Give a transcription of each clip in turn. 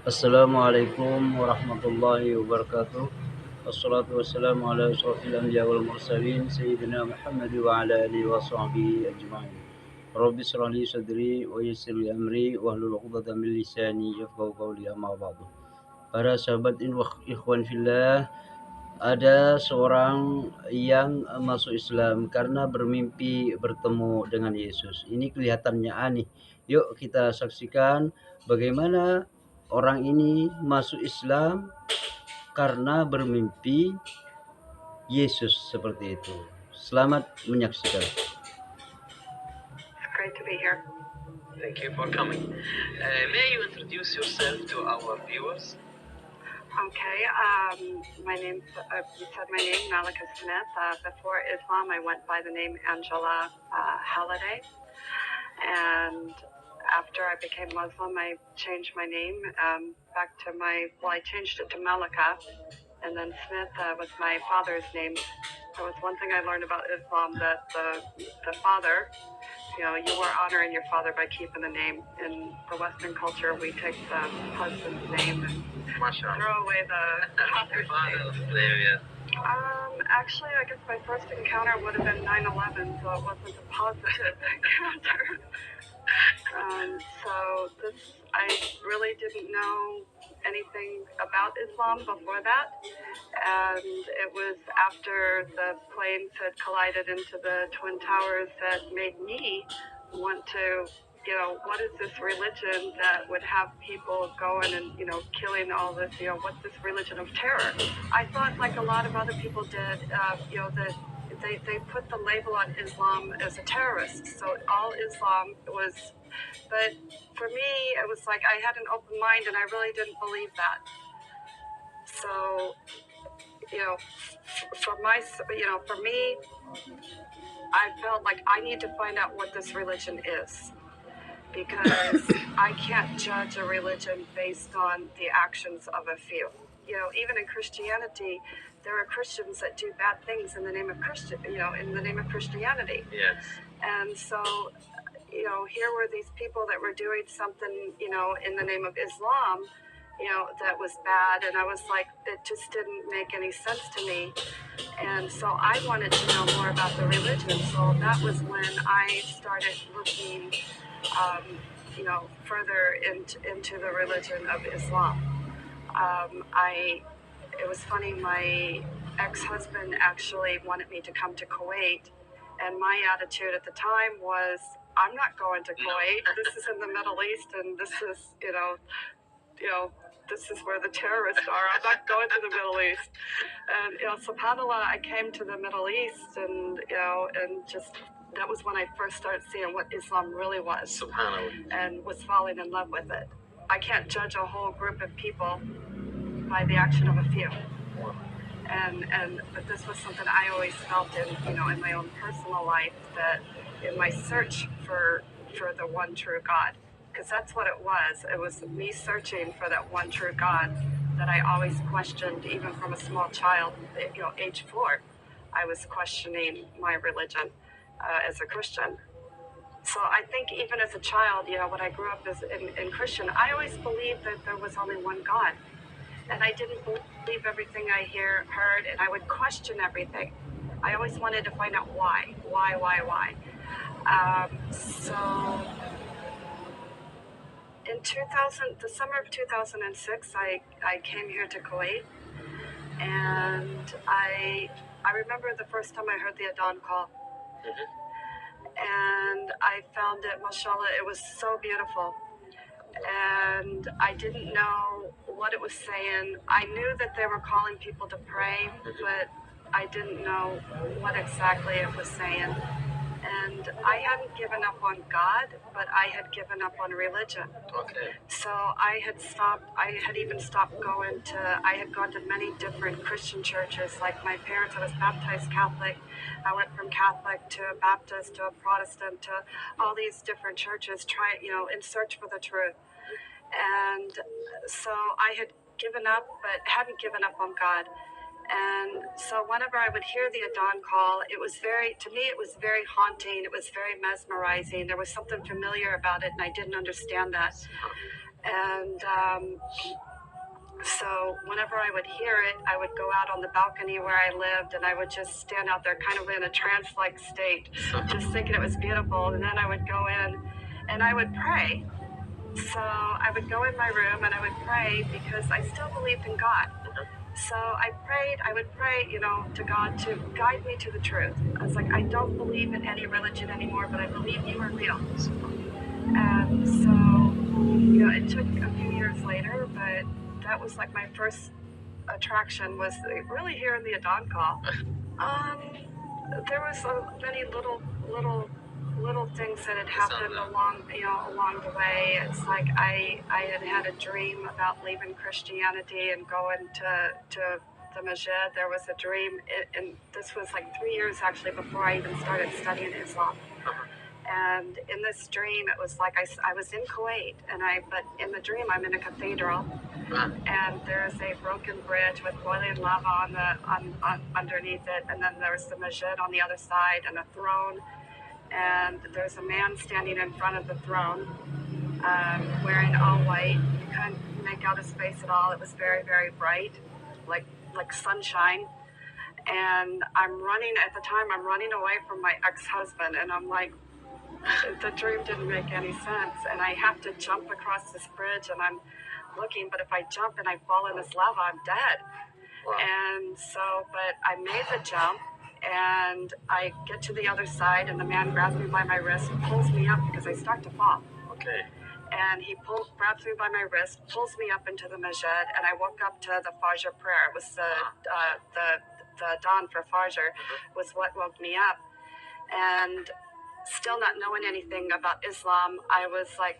Assalamualaikum warahmatullahi wabarakatuh. Wassalatu wassalamu ala asyrafil anbiya wal mursalin sayyidina Muhammad wa ala alihi wa sahbihi ajma'in. Rabbi israh li sadri wa yassir li amri wahlul 'uqdatam min lisani yafqahu qawli amma ba'du. Para sahabat ikhwan fillah, ada seorang yang masuk Islam karena bermimpi bertemu dengan Yesus. Ini kelihatannya aneh. Yuk kita saksikan bagaimana orang ini masuk Islam karena bermimpi Yesus seperti itu. Selamat menyaksikan. It's great to be here. Thank you for coming. May you introduce yourself to our viewers? Okay, my name, you said my name, Malika Smith. Before Islam, I went by the name Angela Halliday. And after I became Muslim, I changed my name back to I changed it to Malika. And then Smith was my father's name. That was one thing I learned about Islam, that the father, you were honoring your father by keeping the name. In the Western culture, we take the husband's name and throw away the father's name. Actually, I guess my first encounter would have been 9/11, so it wasn't a positive encounter. I really didn't know anything about Islam before that, and it was after the planes had collided into the Twin Towers that made me want to, what is this religion that would have people going and, killing all this, what's this religion of terror? I thought, like a lot of other people did, that they put the label on Islam as a terrorist. So all Islam was, but for me, it was like I had an open mind and I really didn't believe that. So, for me, I felt like I need to find out what this religion is, because I can't judge a religion based on the actions of a few. Even in Christianity, there are Christians that do bad things in the name of in the name of Christianity. Yes. And so, here were these people that were doing something, in the name of Islam, that was bad. And I was like, it just didn't make any sense to me. And so I wanted to know more about the religion. So that was when I started looking, further into the religion of Islam. It was funny, my ex-husband actually wanted me to come to Kuwait, and my attitude at the time was, I'm not going to Kuwait. This is in the Middle East, and this is, this is where the terrorists are. I'm not going to the Middle East. And, subhanAllah, I came to the Middle East, and, and just, that was when I first started seeing what Islam really was. SubhanAllah. And was falling in love with it. I can't judge a whole group of people by the action of a few. But this was something I always felt in my own personal life, that in my search for the one true God, because that's what it was. It was me searching for that one true God that I always questioned, even from a small child, age 4. I was questioning my religion as a Christian. So I think even as a child, when I grew up as in Christian, I always believed that there was only one God. And I didn't believe everything I heard, and I would question everything. I always wanted to find out why. So in the summer of 2006, I came here to Kuwait, and I remember the first time I heard the Adhan call. And I found it, mashallah, it was so beautiful. And I didn't know what it was saying. I knew that they were calling people to pray, but I didn't know what exactly it was saying. And I hadn't given up on God, but I had given up on religion. Okay. So I had gone to many different Christian churches. Like my parents, I was baptized Catholic. I went from Catholic to a Baptist to a Protestant to all these different churches, in search for the truth. And so I had given up, but hadn't given up on God. And so whenever I would hear the Adhan call, to me, it was very haunting. It was very mesmerizing. There was something familiar about it, and I didn't understand that. And so whenever I would hear it, I would go out on the balcony where I lived, and I would just stand out there kind of in a trance-like state, just thinking it was beautiful. And then I would go in and I would pray. So I would go in my room and I would pray because I still believed in God. So I would pray, to God to guide me to the truth. I was like, I don't believe in any religion anymore, but I believe you are real. And so, it took a few years later, but that was like my first attraction was really hearing the Adon call. There was many little things that had happened along the way. It's like I had a dream about leaving Christianity and going to the masjid. There was a dream, and this was like 3 years actually before I even started studying Islam. And in this dream, it was like I was in Kuwait, but in the dream, I'm in a cathedral, and there's a broken bridge with boiling lava on underneath it, and then there's the masjid on the other side, and a throne, and there's a man standing in front of the throne, wearing all white. You couldn't make out his face at all. It was very, very bright, like sunshine. And I'm running away from my ex-husband, and I'm like, the dream didn't make any sense, and I have to jump across this bridge, and I'm looking, but if I jump and I fall in this lava, I'm dead. Wow. And so, but I made the jump, and I get to the other side, and the man grabs me by my wrist, pulls me up because I start to fall. Okay. And he grabs me by my wrist, pulls me up into the masjid, and I woke up to the Fajr prayer. It was the dawn for Fajr was what woke me up. And still not knowing anything about Islam, I was like,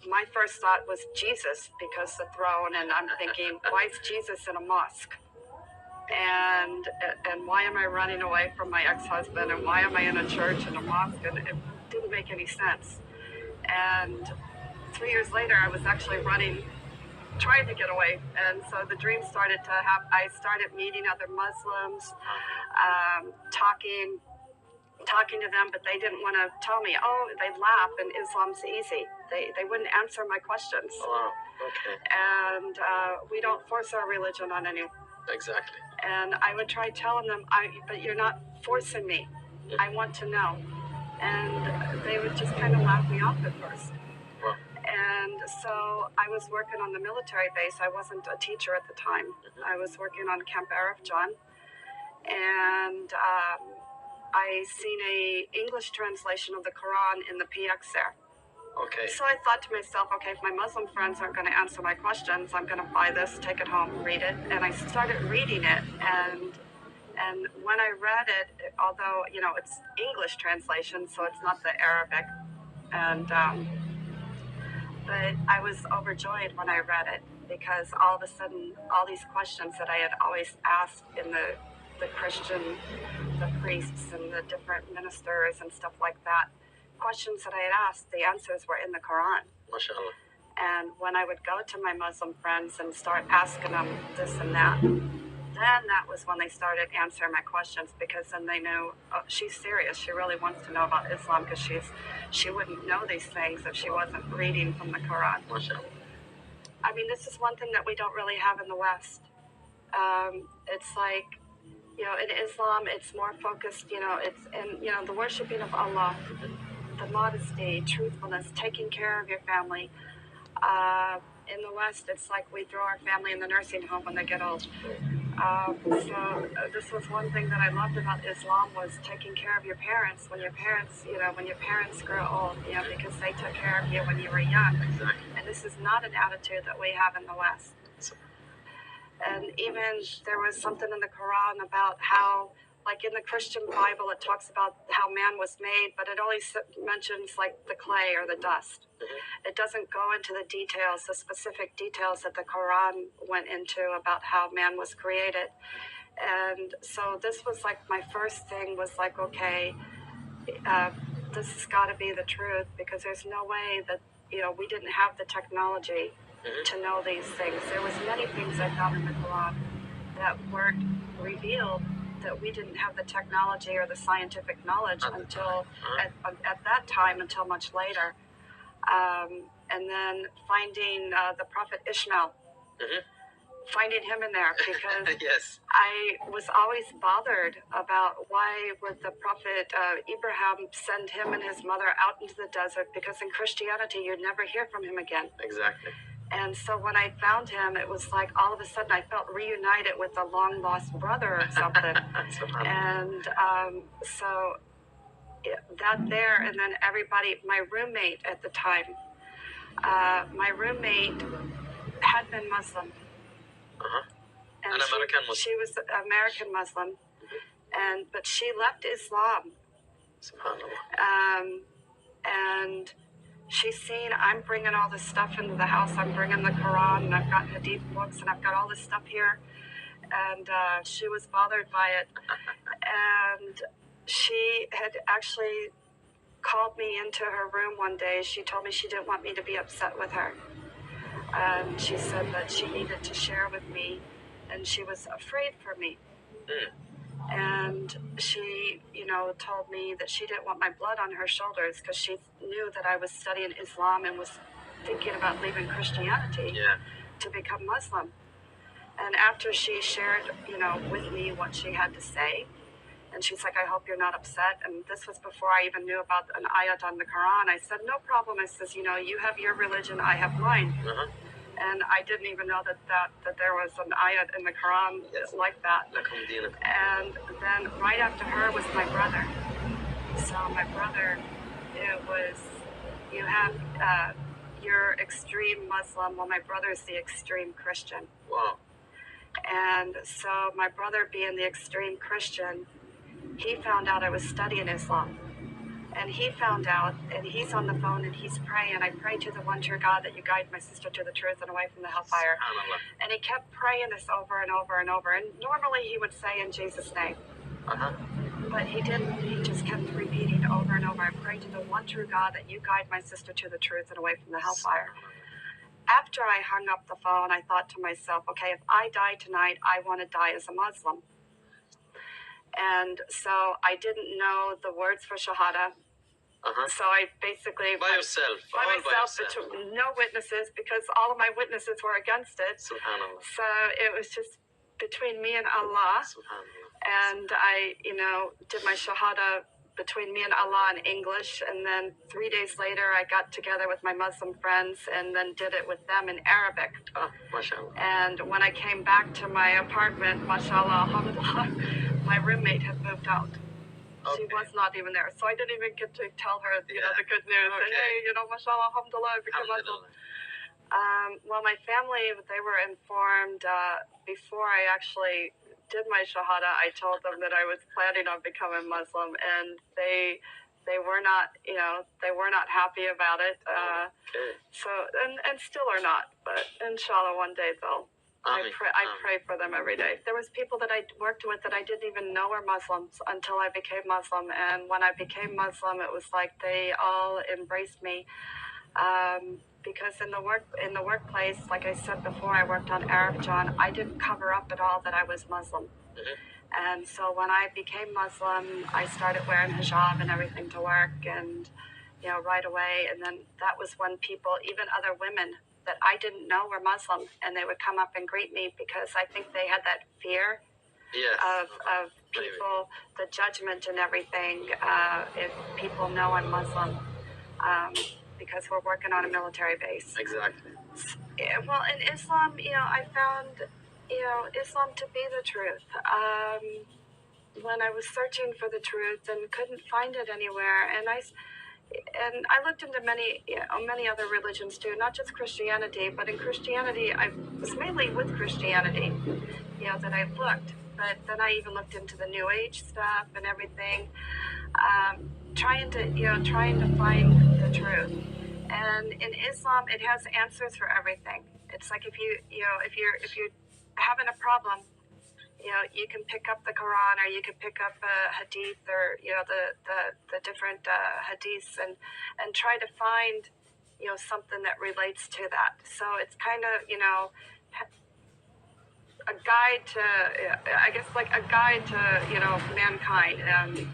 my first thought was Jesus, because the throne, and I'm thinking, why is Jesus in a mosque? And why am I running away from my ex-husband, and why am I in a church and a mosque? And it didn't make any sense. And 3 years later, I was actually trying to get away. And so the dream started to happen. I started meeting other Muslims, talking to them, but they didn't want to tell me. Oh, they'd laugh, and Islam's easy. They wouldn't answer my questions. Oh, wow. Okay. And we don't force our religion on anyone. Exactly. And I would try telling them, but you're not forcing me. Yeah. I want to know. And they would just kind of laugh me off at first. Wow. And so I was working on the military base. I wasn't a teacher at the time. Mm-hmm. I was working on Camp Arif John. And I seen a English translation of the Quran in the PX there. Okay. So I thought to myself, okay, if my Muslim friends aren't going to answer my questions, I'm going to buy this, take it home, read it. And I started reading it, and when I read it, although, it's English translation, so it's not the Arabic, and but I was overjoyed when I read it, because all of a sudden, all these questions that I had always asked in the priests and the different ministers and stuff like that, questions that I had asked, the answers were in the Quran. MashaAllah. And when I would go to my Muslim friends and start asking them this and that, then that was when they started answering my questions, because then they knew, oh, she's serious. She really wants to know about Islam, because she wouldn't know these things if she wasn't reading from the Quran. MashaAllah. I mean, this is one thing that we don't really have in the West. It's like, in Islam, it's more focused, it's in, the worshiping of Allah, the modesty, truthfulness, taking care of your family. In the West, it's like we throw our family in the nursing home when they get old. So this was one thing that I loved about Islam, was taking care of your parents when your parents grow old, because they took care of you when you were young. Exactly. And this is not an attitude that we have in the West. And even there was something in the Quran about how, like in the Christian Bible, it talks about how man was made, but it only mentions like the clay or the dust. Mm-hmm. It doesn't go into the details, the specific details that the Quran went into about how man was created. And so this was like my first thing was like, okay, this has got to be the truth, because there's no way that, we didn't have the technology to know these things. There was many things I found in the Quran that weren't revealed, that we didn't have the technology or the scientific knowledge until at that time, until much later. and then finding the prophet Ishmael, finding him in there, because Yes. I was always bothered about why would the prophet Abraham send him and his mother out into the desert, because in Christianity you'd never hear from him again. Exactly. And so when I found him, it was like all of a sudden I felt reunited with a long lost brother or something. And so that there, and then everybody, my roommate at the time, my roommate had been Muslim. And An American Muslim. She was American Muslim, but she left Islam. SubhanAllah. And she's seen I'm bringing all this stuff into the house. I'm bringing the Quran, and I've got Hadith books, and I've got all this stuff here. And she was bothered by it. And she had actually called me into her room one day. She told me she didn't want me to be upset with her. She said that she needed to share with me, and she was afraid for me. And she, told me that she didn't want my blood on her shoulders, because she knew that I was studying Islam and was thinking about leaving Christianity to become Muslim. And after she shared, with me what she had to say, and she's like, I hope you're not upset. And this was before I even knew about an ayat on the Quran. I said, no problem. I says, you have your religion, I have mine. And I didn't even know that there was an ayat in the Quran like that. And then right after her was my brother. So my brother, it was, you're extreme Muslim. Well, my brother's the extreme Christian. Wow. And so my brother, being the extreme Christian, he found out I was studying Islam. And he found out, and he's on the phone, and he's praying. I pray to the one true God that you guide my sister to the truth and away from the hellfire. And he kept praying this over and over and over. And normally he would say, in Jesus' name. But he didn't. He just kept repeating over and over. I pray to the one true God that you guide my sister to the truth and away from the hellfire. After I hung up the phone, I thought to myself, okay, if I die tonight, I want to die as a Muslim. And so I didn't know the words for Shahada. So I basically... By yourself. By myself. No witnesses, because all of my witnesses were against it. SubhanAllah. So it was just between me and Allah. SubhanAllah. And I, did my Shahada between me and Allah in English. And then 3 days later, I got together with my Muslim friends and then did it with them in Arabic. MashaAllah. And when I came back to my apartment, mashallah, alhamdulillah, my roommate had moved out. She was not even there. So I didn't even get to tell her, the good news. Okay. And, hey, mashallah, alhamdulillah, I became Muslim. Well, my family, they were informed before I actually did my Shahada. I told them that I was planning on becoming Muslim, and they were not, they were not happy about it. So, and still are not, but inshallah, one day they'll. I pray for them every day. There was people that I worked with that I didn't even know were Muslims until I became Muslim. And when I became Muslim, it was like they all embraced me. Because in the workplace, like I said before, I worked on Arab John. I didn't cover up at all that I was Muslim. And so when I became Muslim, I started wearing hijab and everything to work, and right away. And then that was when people, even other women that I didn't know were Muslim, and they would come up and greet me, because I think they had that fear of people, the judgment and everything, if people know I'm Muslim, because we're working on a military base. Exactly. Well, in Islam, I found, Islam to be the truth. When I was searching for the truth and couldn't find it anywhere, and I looked into many other religions too, not just Christianity, but in Christianity, I was mainly with Christianity, that I looked. But then I even looked into the New Age stuff and everything, trying to find the truth. And in Islam, it has answers for everything. It's like if you're having a problem, you can pick up the Quran, or you can pick up a hadith, or the different hadiths, and try to find something that relates to that. So it's kind of a guide to, I guess, like a guide to mankind, and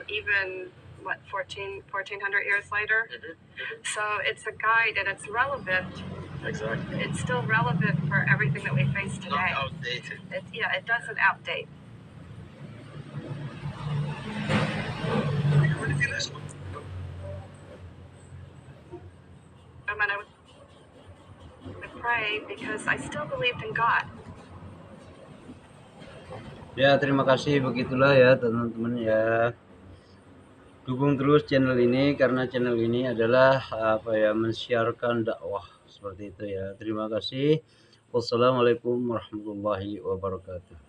even 1400 years later. So it's a guide and it's relevant. Exactly. It's still relevant for everything that we face today. Not outdated. It doesn't outdate. And I would pray because I still believed in God. Ya, terima kasih, begitulah ya teman-teman ya. Dukung terus channel ini karena channel ini adalah mensiarkan dakwah seperti itu ya. Terima kasih. Wassalamualaikum warahmatullahi wabarakatuh.